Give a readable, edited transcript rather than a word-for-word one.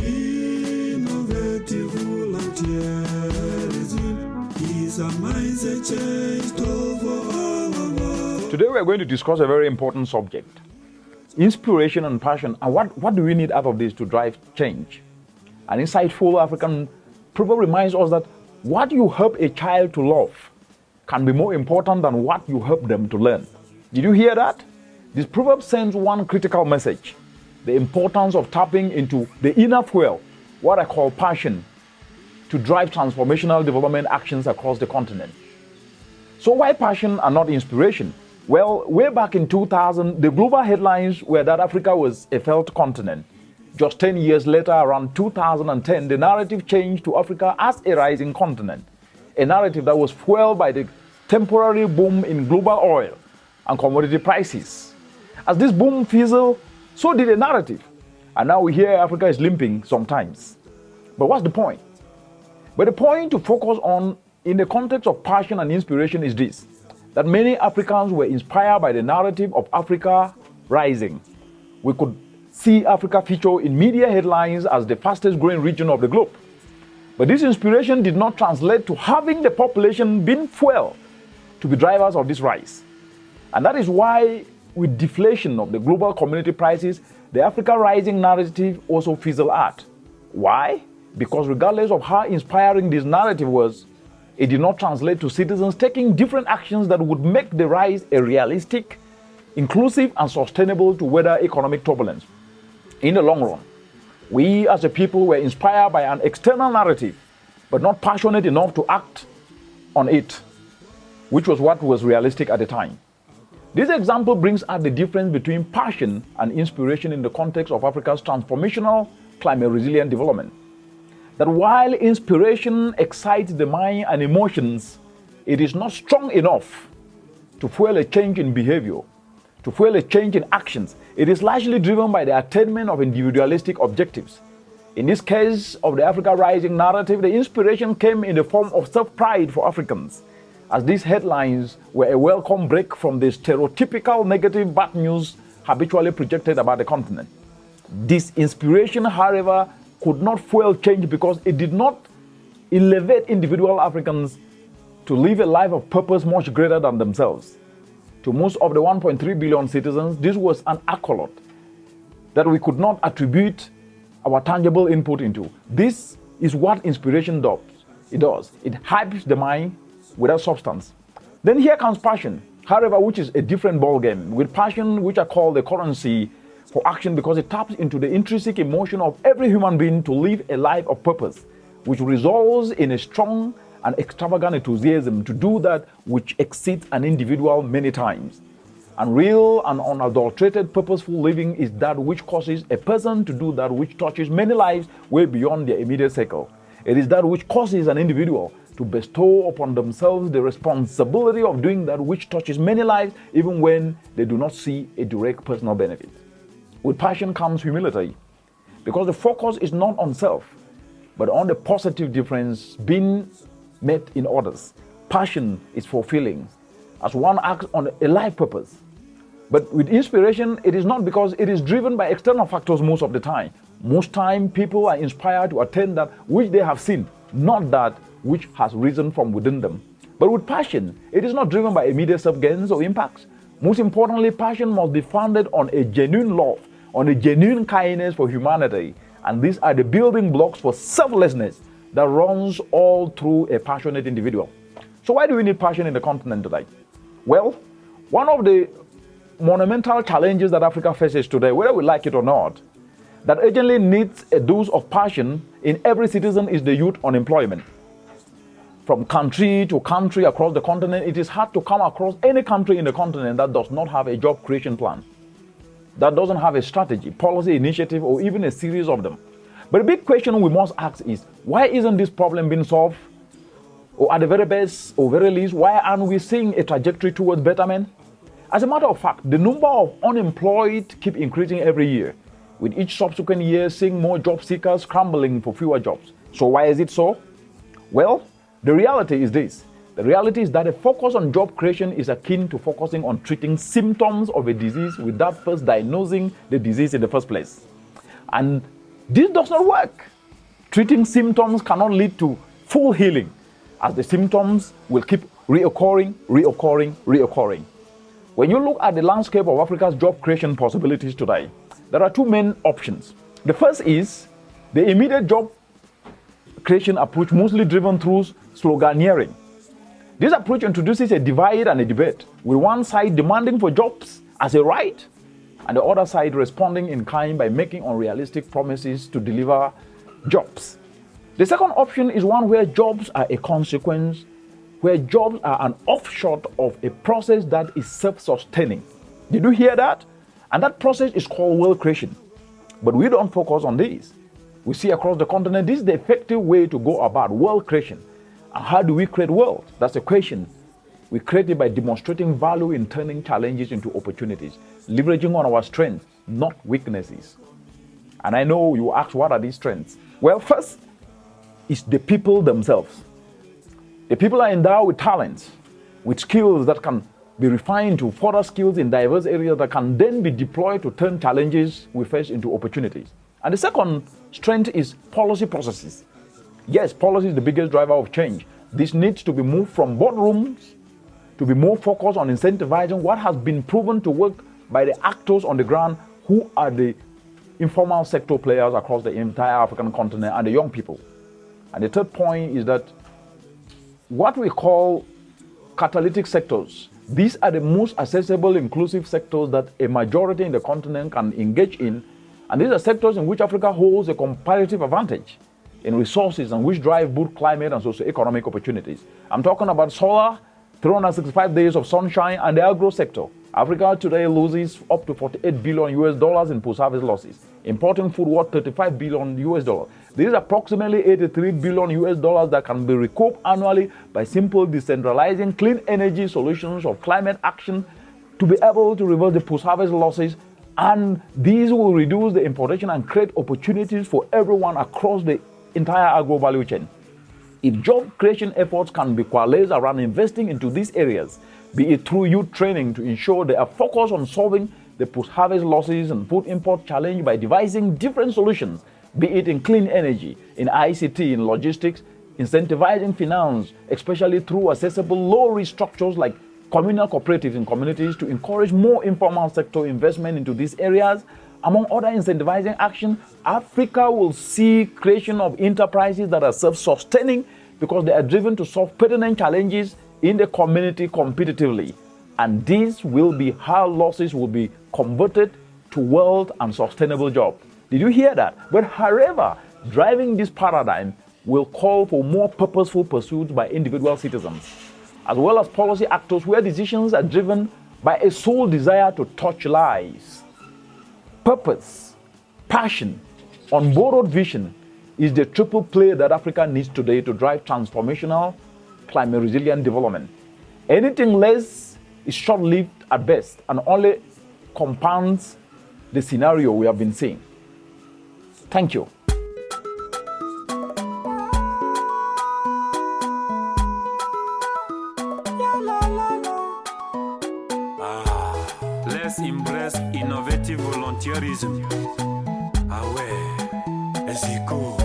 Innovative volunteerism is a mindset change for all of us. Today we are going to discuss a very important subject: inspiration and passion. And what do we need out of this to drive change? An insightful African proverb reminds us that what you help a child to love can be more important than what you help them to learn. Did you hear that? This proverb sends one critical message: the importance of tapping into the inner fuel, what I call passion, to drive transformational development actions across the continent. So why passion and not inspiration? Well, way back in 2000, the global headlines were that Africa was a failed continent. Just 10 years later, around 2010, the narrative changed to Africa as a rising continent, a narrative that was fueled by the temporary boom in global oil and commodity prices. As this boom fizzled, so did the narrative. And now we hear Africa is limping sometimes. But what's the point? But the point to focus on in the context of passion and inspiration is this: that many Africans were inspired by the narrative of Africa rising. We could see Africa feature in media headlines as the fastest growing region of the globe. But this inspiration did not translate to having the population being fueled to be drivers of this rise. And that is why, with deflation of the global commodity prices, the Africa rising narrative also fizzled out. Why? Because regardless of how inspiring this narrative was, it did not translate to citizens taking different actions that would make the rise a realistic, inclusive, and sustainable to weather economic turbulence. In the long run, we as a people were inspired by an external narrative, but not passionate enough to act on it, which was what was realistic at the time. This example brings out the difference between passion and inspiration in the context of Africa's transformational climate-resilient development. That while inspiration excites the mind and emotions, it is not strong enough to fuel a change in behavior, to fuel a change in actions. It is largely driven by the attainment of individualistic objectives. In this case of the Africa Rising narrative, the inspiration came in the form of self-pride for Africans, as these headlines were a welcome break from the stereotypical negative bad news habitually projected about the continent. This inspiration, however, could not fuel change because it did not elevate individual Africans to live a life of purpose much greater than themselves. To most of the 1.3 billion citizens, this was an accolade that we could not attribute our tangible input into. This is what inspiration does. It hypes the mind without substance. Then here comes passion, however, which is a different ballgame. With passion, which I call the currency for action, because it taps into the intrinsic emotion of every human being to live a life of purpose, which results in a strong and extravagant enthusiasm to do that which exceeds an individual many times. And real and unadulterated purposeful living is that which causes a person to do that which touches many lives way beyond their immediate circle. It is that which causes an individual to bestow upon themselves the responsibility of doing that which touches many lives, even when they do not see a direct personal benefit. With passion comes humility, because the focus is not on self, but on the positive difference being made in others. Passion is fulfilling, as one acts on a life purpose. But with inspiration, it is not because it is driven by external factors most of the time. Most time, people are inspired to attain that which they have seen, not that which has risen from within them. But with passion, it is not driven by immediate self-gains or impacts. Most importantly, passion must be founded on a genuine love, on a genuine kindness for humanity. And these are the building blocks for selflessness that runs all through a passionate individual. So why do we need passion in the continent today? Well, one of the monumental challenges that Africa faces today, whether we like it or not, that urgently needs a dose of passion in every citizen is the youth unemployment. From country to country across the continent, it is hard to come across any country in the continent that does not have a job creation plan, that doesn't have a strategy, policy, initiative, or even a series of them. But the big question we must ask is, why isn't this problem being solved? Or at the very best, or very least, why aren't we seeing a trajectory towards betterment? As a matter of fact, the number of unemployed keep increasing every year, with each subsequent year seeing more job seekers scrambling for fewer jobs. So why is it so? Well, the reality is this. The reality is that a focus on job creation is akin to focusing on treating symptoms of a disease without first diagnosing the disease in the first place. And This does not work. Treating symptoms cannot lead to full healing, as the symptoms will keep reoccurring. When you look at the landscape of Africa's job creation possibilities today, there are two main options. The first is the immediate job creation approach, mostly driven through sloganeering. This approach introduces a divide and a debate, with one side demanding for jobs as a right, and the other side responding in kind by making unrealistic promises to deliver jobs. The second option is one where jobs are a consequence, where jobs are an offshoot of a process that is self-sustaining. Did you hear that? And that process is called wealth creation. But we don't focus on this. We see across the continent, this is the effective way to go about wealth creation. And how do we create wealth? That's the question. We create it by demonstrating value in turning challenges into opportunities, leveraging on our strengths, not weaknesses. And I know you ask, what are these strengths? Well, first is the people themselves. The people are endowed with talents, with skills that can be refined to further skills in diverse areas that can then be deployed to turn challenges we face into opportunities. And the second strength is policy processes. Yes, policy is the biggest driver of change. This needs to be moved from boardrooms to be more focused on incentivizing what has been proven to work by the actors on the ground, who are the informal sector players across the entire African continent and the young people. And the third point is that what we call catalytic sectors, these are the most accessible, inclusive sectors that a majority in the continent can engage in. And these are sectors in which Africa holds a comparative advantage in resources and which drive both climate and socio-economic opportunities. I'm talking about solar, 365 days of sunshine, and the agro sector. Africa today loses up to $48 billion in post-harvest losses, importing food worth $35 billion. This is approximately $83 billion that can be recouped annually by simple decentralizing clean energy solutions of climate action to be able to reverse the post-harvest losses. And these will reduce the importation and create opportunities for everyone across the entire agro value chain. If job creation efforts can be coalesced around investing into these areas, be it through youth training to ensure they are focused on solving the post-harvest losses and food import challenge by devising different solutions, be it in clean energy, in ICT, in logistics, incentivizing finance, especially through accessible low-risk structures like communal cooperatives in communities to encourage more informal sector investment into these areas. Among other incentivizing action, Africa will see creation of enterprises that are self-sustaining because they are driven to solve pertinent challenges in the community competitively. And this will be how losses will be converted to wealth and sustainable jobs. Did you hear that? But however, driving this paradigm will call for more purposeful pursuits by individual citizens, as well as policy actors where decisions are driven by a sole desire to touch lives. Purpose, passion, unborrowed vision is the triple play that Africa needs today to drive transformational, climate-resilient development. Anything less is short-lived at best and only compounds the scenario we have been seeing. Thank you. Let's embrace innovative volunteerism. Ah ouais, it's cool.